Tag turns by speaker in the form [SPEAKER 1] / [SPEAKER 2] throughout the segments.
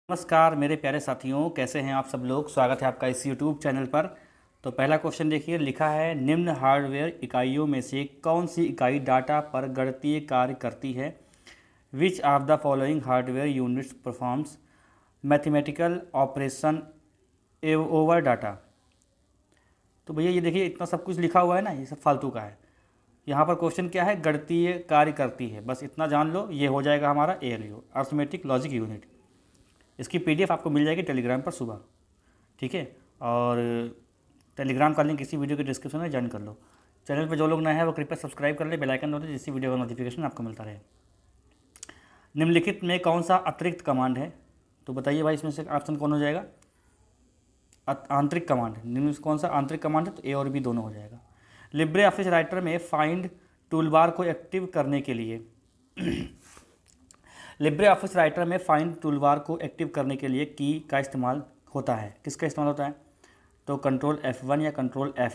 [SPEAKER 1] नमस्कार मेरे प्यारे साथियों, कैसे हैं आप सब लोग। स्वागत है आपका इस यूट्यूब चैनल पर। तो पहला क्वेश्चन देखिए, लिखा है निम्न हार्डवेयर इकाइयों में से कौन सी इकाई डाटा पर गणितीय कार्य करती है। विच of the following hardware units performs mathematical operation over data. तो भैया ये देखिए, इतना सब कुछ लिखा हुआ है ना, ये सब फालतू का है। यहाँ पर क्वेश्चन क्या है, गणितीय कार्य करती है, बस इतना जान लो, ये हो जाएगा हमारा ALU, अर्थमेटिक लॉजिक यूनिट। इसकी PDF आपको मिल जाएगी टेलीग्राम पर सुबह, ठीक है। और टेलीग्राम का लिंक इसी वीडियो के डिस्क्रिप्शन में ज्वाइन कर लो। चैनल पर जो लोग नए हैं वो कृपया सब्सक्राइब कर ले, बेल आइकन दबा दे, जिससे वीडियो का नोटिफिकेशन आपको मिलता रहे। निम्नलिखित में कौन सा अतिरिक्त कमांड है। तो बताइए भाई, इसमें से ऑप्शन कौन हो जाएगा। आंतरिक कमांड। निम्न में कौन सा आंतरिक कमांड है, तो A और B दोनों हो जाएगा। लिब्रे ऑफिस राइटर में फाइंड टूलबार को एक्टिव करने के लिए लिब्रे ऑफिस राइटर में फाइंड टूलबार को एक्टिव करने के लिए की का इस्तेमाल होता है। किसका इस्तेमाल होता है, तो कंट्रोल F1 या कंट्रोल F।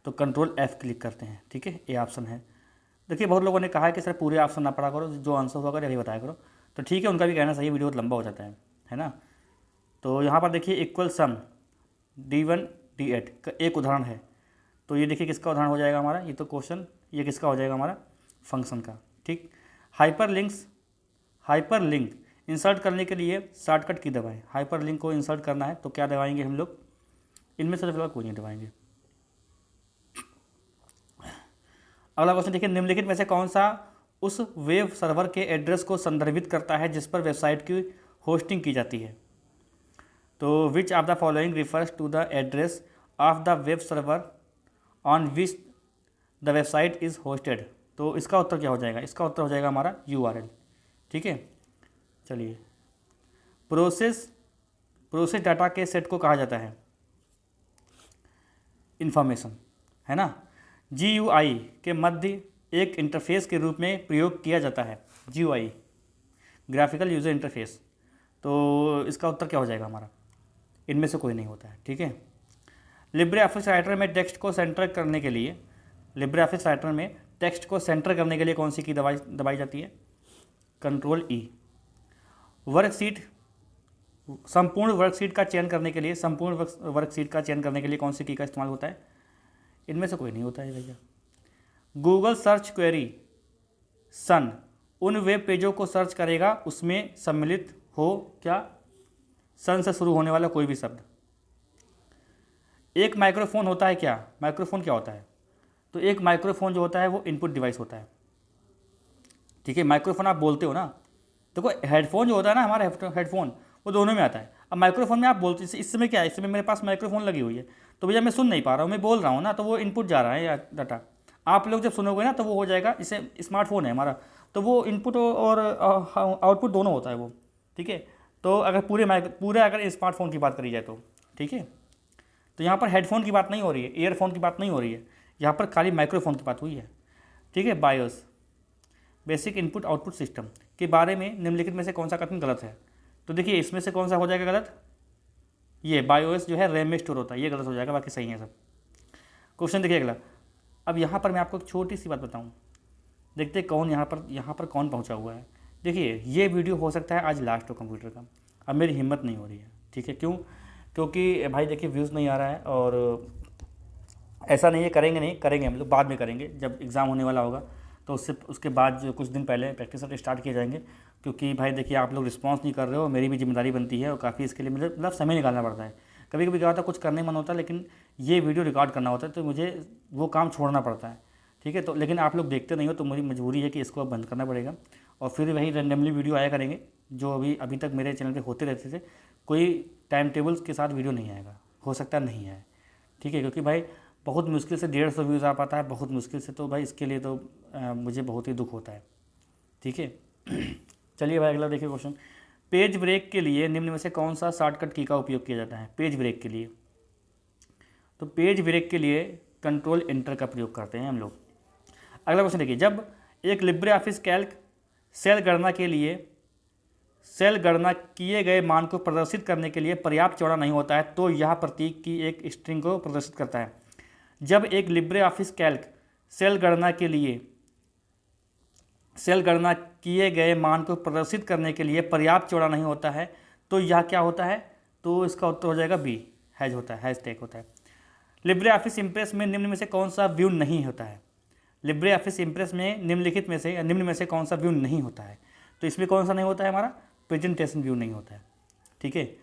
[SPEAKER 1] तो कंट्रोल F क्लिक करते हैं, ठीक है, ये ऑप्शन है। देखिए बहुत लोगों ने कहा है कि सर पूरे ऑप्शन ना पढ़ा करो, जो आंसर होगा यही बताया करो। तो ठीक है, उनका भी कहना सही है, वीडियो बहुत लंबा हो जाता है ना। तो यहाँ पर देखिए इक्वल सम D1 D8 का एक उदाहरण है। तो ये देखिए किसका उदाहरण हो जाएगा हमारा, ये तो क्वेश्चन, ये किसका हो जाएगा हमारा, फंक्शन का, ठीक। हाइपर लिंक इंसर्ट करने के लिए शॉर्टकट की दबाएं। हाइपर लिंक को इंसर्ट करना है तो क्या दबाएंगे हम लोग, इनमें से फिलहाल कोई नहीं दबाएंगे। अगला क्वेश्चन देखिए, निम्नलिखित में से कौन सा उस वेब सर्वर के एड्रेस को संदर्भित करता है जिस पर वेबसाइट की होस्टिंग की जाती है। तो which of the following refers to the address of the web server on which the website is hosted. तो इसका उत्तर क्या हो जाएगा, इसका उत्तर हो जाएगा हमारा URL, ठीक है। चलिए, प्रोसेस डाटा के सेट को कहा जाता है इंफॉर्मेशन, है ना। GUI के मध्य एक इंटरफेस के रूप में प्रयोग किया जाता है। GUI graphical user interface. तो इसका उत्तर क्या हो जाएगा हमारा, इनमें से कोई नहीं होता है, ठीक है। लिब्रे ऑफिस राइटर में टेक्स्ट को सेंटर करने के लिए कौन सी की दबाई जाती है, कंट्रोल E। वर्कशीट संपूर्ण वर्कशीट का चयन करने के लिए कौन सी की का इस्तेमाल होता है, इनमें से कोई नहीं होता है भैया। गूगल सर्च क्वेरी सन उन वेब पेजों को सर्च करेगा उसमें सम्मिलित हो क्या, सन से शुरू होने वाला कोई भी शब्द। एक माइक्रोफोन होता है क्या, माइक्रोफोन क्या होता है, तो एक माइक्रोफोन जो होता है वो इनपुट डिवाइस होता है, ठीक है। माइक्रोफोन आप बोलते हो ना, देखो हेडफोन जो होता है ना, हमारा हेडफोन वो दोनों में आता है। अब माइक्रोफोन में आप बोलते, इस समय क्या है, इस समय मेरे पास माइक्रोफोन लगी हुई है, तो भैया मैं सुन नहीं पा रहा हूँ, मैं बोल रहा हूँ ना, तो वो इनपुट जा रहा है या डाटा। आप लोग जब सुनोगे ना तो वो हो जाएगा, इसे स्मार्टफोन है हमारा, तो वो इनपुट और आउटपुट दोनों होता है वो, ठीक है। तो अगर पूरे अगर स्मार्टफोन की बात करी जाए तो, ठीक है। तो यहाँ पर हेडफोन की बात नहीं हो रही है, ईयरफोन की बात नहीं हो रही है, यहाँ पर खाली माइक्रोफोन की बात हुई है, ठीक है। BIOS basic input output system के बारे में निम्नलिखित में से कौन सा कथन गलत है। तो देखिए इसमें से कौन सा हो जाएगा गलत, ये बायोस जो है रैम में स्टोर होता है, ये गलत हो जाएगा, बाकी सही है सब। क्वेश्चन देखिए अगला। अब यहाँ पर मैं आपको एक छोटी सी बात बताऊँ, देखते कौन यहाँ पर कौन पहुँचा हुआ है। देखिए ये वीडियो हो सकता है आज लास्ट हो कंप्यूटर का, अब मेरी हिम्मत नहीं हो रही है, ठीक है। क्यों, क्योंकि भाई देखिए व्यूज़ नहीं आ रहा है, और ऐसा नहीं है करेंगे हम लोग बाद में करेंगे, जब एग्ज़ाम होने वाला होगा तो उसके बाद जो कुछ दिन पहले प्रैक्टिस स्टार्ट किए जाएंगे। क्योंकि भाई देखिए आप लोग रिस्पांस नहीं कर रहे हो, मेरी भी जिम्मेदारी बनती है, और काफ़ी इसके लिए मतलब समय निकालना पड़ता है। कभी कभी क्या होता है, कुछ करने मन होता है, लेकिन ये वीडियो रिकॉर्ड करना होता है, तो मुझे वो काम छोड़ना पड़ता है, ठीक है। तो लेकिन आप लोग देखते नहीं हो, तो मेरी मजबूरी है कि इसको अब बंद करना पड़ेगा, और फिर वही रैंडमली वीडियो आया करेंगे जो अभी तक मेरे चैनल पर होते रहते थे। कोई टाइम टेबल्स के साथ वीडियो नहीं आएगा, हो सकता नहीं आए, ठीक है। क्योंकि भाई बहुत मुश्किल से 150 व्यूज़ आ पाता है, बहुत मुश्किल से, तो भाई इसके लिए तो मुझे बहुत ही दुख होता है, ठीक है। चलिए भाई अगला देखिए क्वेश्चन। पेज ब्रेक के लिए निम्न में से कौन सा शॉर्टकट की का उपयोग किया जाता है पेज ब्रेक के लिए। तो पेज ब्रेक के लिए कंट्रोल एंटर का प्रयोग करते हैं हम लोग। अगला क्वेश्चन देखिए, जब एक लिब्रे ऑफिस कैल्क सेल गणना किए गए मान को प्रदर्शित करने के लिए पर्याप्त चौड़ा नहीं होता है, तो यह प्रतीक की एक स्ट्रिंग को प्रदर्शित करता है। जब एक लिब्रे ऑफिस कैल्क सेल गणना किए गए मान को प्रदर्शित करने के लिए पर्याप्त चौड़ा नहीं होता है, तो यह क्या होता है, तो इसका उत्तर हो जाएगा बी, हैज होता है, हैज टैग होता है। लिब्रे ऑफिस इम्प्रेस में निम्न में से कौन सा व्यू नहीं होता है? लिब्रे ऑफिस इम्प्रेस में निम्नलिखित में से या निम्न में से कौन सा व्यू नहीं होता है? तो इसमें कौन सा नहीं होता है? हमारा प्रेजेंटेशन व्यू नहीं होता है। ठीक है,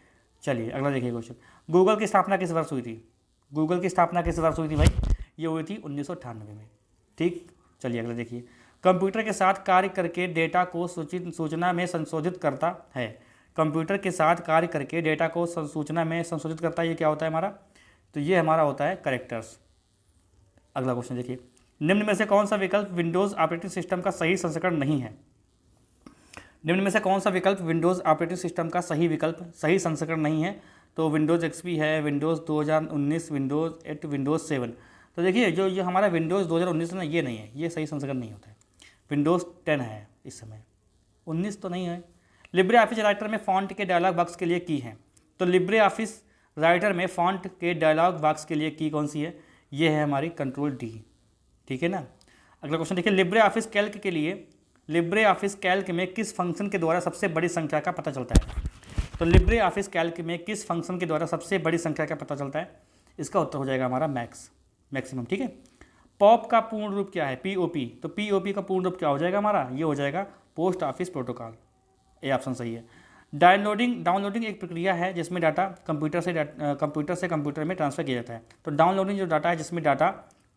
[SPEAKER 1] चलिए अगला देखिए क्वेश्चन। गूगल की स्थापना किस वर्ष हुई थी? गूगल की स्थापना किस वर्ष हुई थी भाई? ये हुई थी 1998 में। ठीक, चलिए अगला देखिए। कंप्यूटर के साथ कार्य करके डेटा को सूचना में संशोधित करता है। कंप्यूटर के साथ कार्य करके डेटा को सूचना में संशोधित करता है, ये क्या होता है हमारा? तो ये हमारा होता है करेक्टर्स। अगला क्वेश्चन देखिए, निम्न में से कौन सा विकल्प विंडोज ऑपरेटिंग सिस्टम का सही संस्करण नहीं है? निम्न में से कौन सा विकल्प विंडोज ऑपरेटिंग सिस्टम का सही संस्करण नहीं है? तो विंडोज एक्सपी है, विंडोज 2019, विंडोज 8, विंडोज 7। तो देखिए जो ये हमारा विंडोज 2019 है ना, ये नहीं है, ये सही संस्करण नहीं होता है। विंडोज 10 है इस समय, 19 तो नहीं है। लिब्रे ऑफिस राइटर में फॉन्ट के डायलॉग बॉक्स के लिए की है। तो लिब्रे ऑफिस राइटर में फॉन्ट के डायलॉग बॉक्स के लिए की कौन सी है? ये है हमारी कंट्रोल डी। ठीक है ना। अगला क्वेश्चन देखिए, लिब्रे ऑफिस कैल्क के लिए लिब्रे ऑफिस कैल्क में किस फंक्शन के द्वारा सबसे बड़ी संख्या का पता चलता है? तो लिब्रे ऑफिस कैल्क में किस फंक्शन के द्वारा सबसे बड़ी संख्या का पता चलता है? इसका उत्तर हो जाएगा हमारा मैक्सिमम। ठीक है। पॉप का पूर्ण रूप क्या है? पीओपी। तो पीओपी का पूर्ण रूप क्या हो जाएगा हमारा? ये हो जाएगा पोस्ट ऑफिस प्रोटोकॉल। ये ऑप्शन सही है। डाउनलोडिंग एक प्रक्रिया है जिसमें डाटा कंप्यूटर से कंप्यूटर में ट्रांसफर किया जाता है। तो डाउनलोडिंग जो डाटा है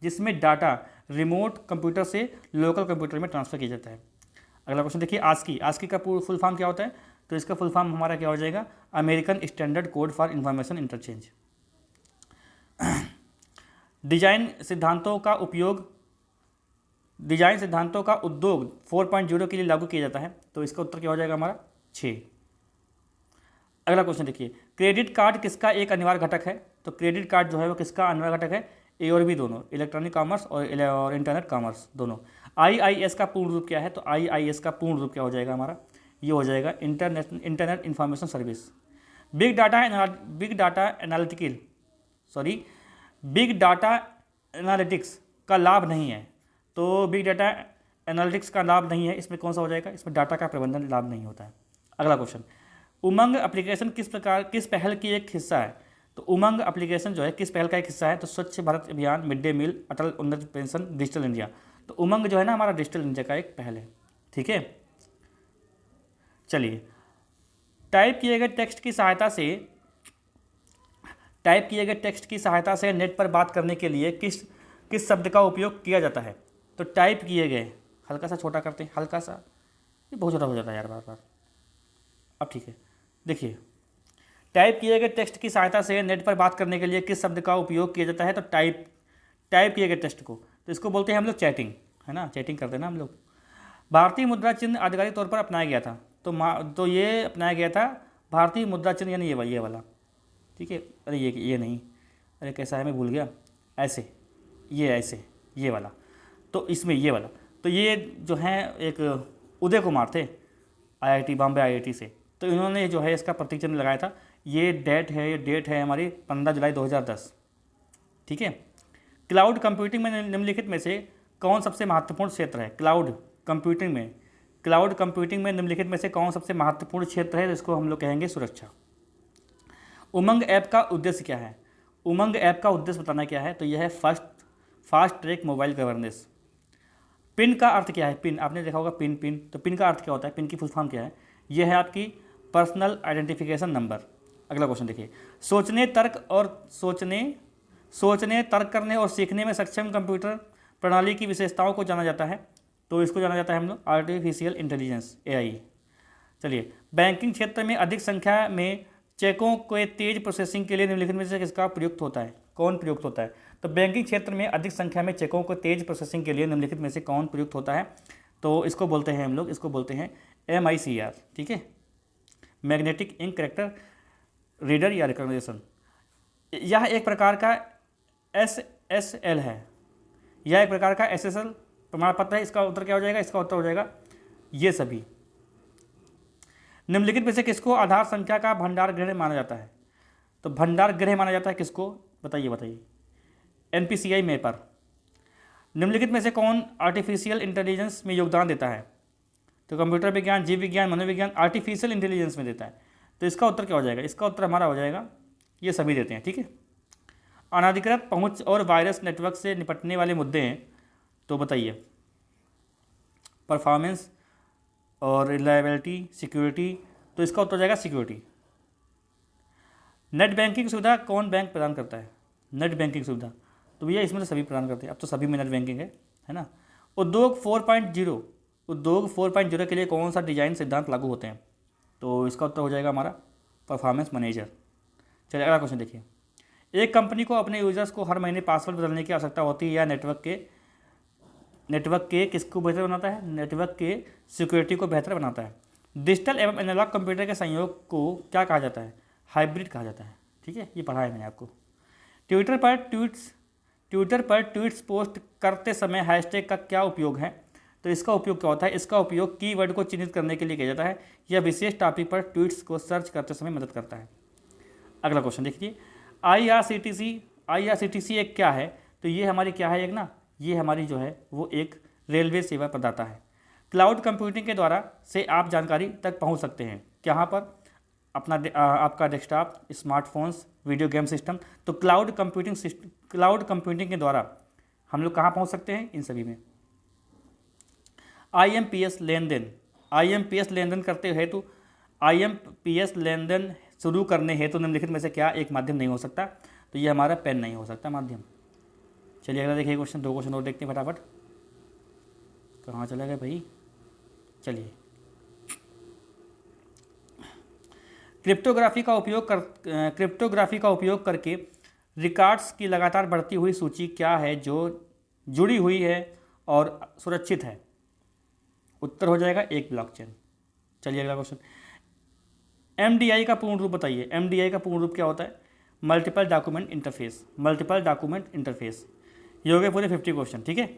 [SPEAKER 1] जिसमें डाटा रिमोट कंप्यूटर से लोकल कंप्यूटर में ट्रांसफर किया जाता है। अगला क्वेश्चन देखिए, आस्की का फुल फॉर्म क्या होता है? तो इसका फुल फॉर्म हमारा क्या हो जाएगा? American standard code for information interchange. Design सिद्धांतों का उद्योग 4.0 के लिए लागू किया जाता है। तो इसका उत्तर क्या हो जाएगा हमारा? 6। अगला क्वेश्चन देखिए, क्रेडिट कार्ड किसका एक अनिवार्य घटक है? तो क्रेडिट कार्ड जो है वो किसका अनिवार्य घटक है? ए और बी दोनों, इलेक्ट्रॉनिक कॉमर्स और इंटरनेट कॉमर्स दोनों। आईआईएस का पूर्ण रूप क्या है? तो आईआईएस का पूर्ण रूप क्या हो जाएगा हमारा? ये हो जाएगा internet information service. Big data analytics का लाभ नहीं है। तो बिग डाटा एनालिटिक्स का लाभ नहीं है, इसमें कौन सा हो जाएगा? इसमें डाटा का प्रबंधन लाभ नहीं होता है। अगला क्वेश्चन, उमंग एप्लीकेशन किस पहल की एक हिस्सा है? तो उमंग एप्लीकेशन जो है किस पहल का एक हिस्सा है? तो स्वच्छ भारत अभियान, मिड डे मील, अटल उन्नति पेंशन, डिजिटल इंडिया। तो उमंग जो है ना हमारा डिजिटल इंडिया का एक पहल है। ठीक है, चलिए। टाइप किए गए टेक्स्ट की सहायता से नेट पर बात करने के लिए किस शब्द का उपयोग किया जाता है? तो टाइप किए गए, हल्का सा छोटा करते हैं, हल्का सा, ये बहुत छोटा हो जाता है यार बार बार। अब ठीक है, देखिए, टाइप किए गए टेक्स्ट की सहायता से नेट पर बात करने के लिए किस शब्द का उपयोग किया जाता है? तो टाइप किए गए टेक्स्ट को, तो इसको बोलते हैं हम लोग चैटिंग, है ना, चैटिंग करते हैं ना हम लोग। भारतीय मुद्रा चिन्ह आधिकारिक तौर पर अपनाया गया था। तो ये अपनाया गया था भारतीय मुद्रा चिन्ह, यानी ये वाला। ठीक है, अरे ये नहीं, अरे कैसा है मैं भूल गया, ऐसे, ये वाला। तो इसमें ये वाला, तो ये जो है एक उदय कुमार थे IIT बॉम्बे IIT से, तो इन्होंने जो है इसका प्रतीक चिन्ह लगाया था। ये डेट है हमारी 15 जुलाई 2010। ठीक है। क्लाउड कंप्यूटिंग में निम्नलिखित में से कौन सबसे महत्वपूर्ण क्षेत्र है? क्लाउड कंप्यूटिंग में निम्नलिखित में से कौन सबसे महत्वपूर्ण क्षेत्र है? तो इसको हम लोग कहेंगे सुरक्षा। उमंग ऐप का उद्देश्य क्या है? उमंग ऐप का उद्देश्य बताना क्या है? तो यह है fast track mobile governance. Pin का अर्थ क्या है? पिन आपने देखा होगा, पिन। तो पिन का अर्थ क्या होता है? पिन की फुल फॉर्म क्या है? यह है आपकी पर्सनल आइडेंटिफिकेशन नंबर। अगला क्वेश्चन देखिए, सोचने, तर्क करने और सीखने में सक्षम कंप्यूटर प्रणाली की विशेषताओं को जाना जाता है। तो इसको जाना जाता है हम लोग आर्टिफिशियल इंटेलिजेंस, AI। चलिए, बैंकिंग क्षेत्र में अधिक संख्या में चेकों के तेज प्रोसेसिंग के लिए निम्नलिखित में से किसका प्रयुक्त होता है? कौन प्रयुक्त होता है? तो बैंकिंग क्षेत्र में अधिक संख्या में चेकों को तेज प्रोसेसिंग के लिए निम्नलिखित में से कौन प्रयुक्त होता है? तो इसको बोलते हैं हम लोग, MICR। ठीक है, मैग्नेटिक इंक कैरेक्टर रीडर या रिकॉग्निशन। यह एक प्रकार का SSL है, यह एक प्रकार का SSL प्रमाण पत्र है। इसका उत्तर क्या हो जाएगा? इसका उत्तर हो जाएगा ये सभी। निम्नलिखित में से किसको आधार संख्या का भंडार गृह माना जाता है? तो भंडार गृह माना जाता है किसको? बताइए। NPCI mapper. निम्नलिखित में से कौन आर्टिफिशियल इंटेलिजेंस में योगदान देता है? तो कंप्यूटर विज्ञान, जीव विज्ञान, मनोविज्ञान आर्टिफिशियल इंटेलिजेंस में देता है। तो इसका उत्तर क्या हो जाएगा? इसका उत्तर हमारा हो जाएगा, ये सभी देते हैं, ठीक है। अनधिकृत पहुंच और वायरस नेटवर्क से निपटने वाले मुद्दे हैं, तो बताइए, परफॉर्मेंस और रिलायबिलिटी, सिक्योरिटी, तो इसका उत्तर हो जाएगा सिक्योरिटी। नेट बैंकिंग सुविधा कौन बैंक प्रदान करता है? नेट बैंकिंग सुविधा तो भैया इसमें तो सभी प्रदान करते हैं, अब तो सभी में नेट बैंकिंग है ना। उद्योग 4.0 के लिए कौन सा डिजाइन सिद्धांत लागू होते हैं? तो इसका उत्तर हो जाएगा हमारा परफॉर्मेंस मैनेजर। चलिए अगला क्वेश्चन देखिए। एक कंपनी को अपने यूजर्स को हर महीने पासवर्ड बदलने की आवश्यकता होती है या नेटवर्क के किसको बेहतर बनाता है? नेटवर्क के सिक्योरिटी को बेहतर बनाता है। डिजिटल एवं एनालॉग कंप्यूटर के संयोग को क्या कहा जाता है? हाइब्रिड कहा जाता है, ठीक है, ये पढ़ा है मैंने आपको। ट्विटर पर ट्वीट्स पोस्ट करते समय हैशटैग का क्या उपयोग है? तो इसका उपयोग क्या होता है? इसका उपयोग कीवर्ड को चिन्हित करने के लिए किया जाता है। यह विशेष टॉपिक पर ट्वीट्स को सर्च करते समय मदद करता है। अगला क्वेश्चन देखिए। IRCTC एक क्या है? तो ये हमारी क्या है, एक ना, ये हमारी जो है वो एक रेलवे सेवा प्रदाता है। क्लाउड कंप्यूटिंग के द्वारा से आप जानकारी तक पहुंच सकते हैं, कहाँ पर? अपना आपका desktop, smartphones, video game system. तो क्लाउड कंप्यूटिंग के द्वारा हम लोग कहाँ पहुँच सकते हैं? इन सभी में। IMPS लेनदेन करते हेतु IMPS लेनदेन शुरू करने हेतु निम्नलिखित में से क्या एक माध्यम नहीं हो सकता? तो ये हमारा पेन नहीं हो सकता माध्यम। चलिए अगला देखिए क्वेश्चन, 2 क्वेश्चन और देखते हैं फटाफट। कहाँ चले गए भाई? चलिए, क्रिप्टोग्राफी का उपयोग करके रिकॉर्ड्स की लगातार बढ़ती हुई सूची क्या है जो जुड़ी हुई है और सुरक्षित है? उत्तर हो जाएगा एक ब्लॉकचेन। चलिए अगला क्वेश्चन। MDI का पूर्ण रूप बताइए। MDI का पूर्ण रूप क्या होता है? Multiple document interface. ये हो गए पूरे 50 क्वेश्चन, ठीक है।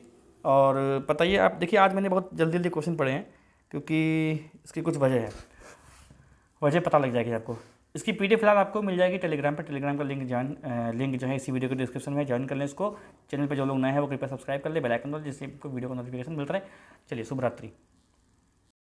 [SPEAKER 1] और बताइए आप, देखिए आज मैंने बहुत जल्दी क्वेश्चन पढ़े हैं क्योंकि इसकी कुछ वजह पता लग जाएगी आपको। इसकी PDF फिलहाल आपको मिल जाएगी टेलीग्राम पर। टेलीग्राम का लिंक जो है इसी वीडियो के डिस्क्रिप्शन में, ज्वाइन कर लें इसको। चैनल पर जो लोग नए हैं वो कृपया सब्सक्राइब कर ले, बेल आइकन दो, जिससे आपको वीडियो का नोटिफिकेशन मिलता रहे। चलिए, शुभ रात्रि।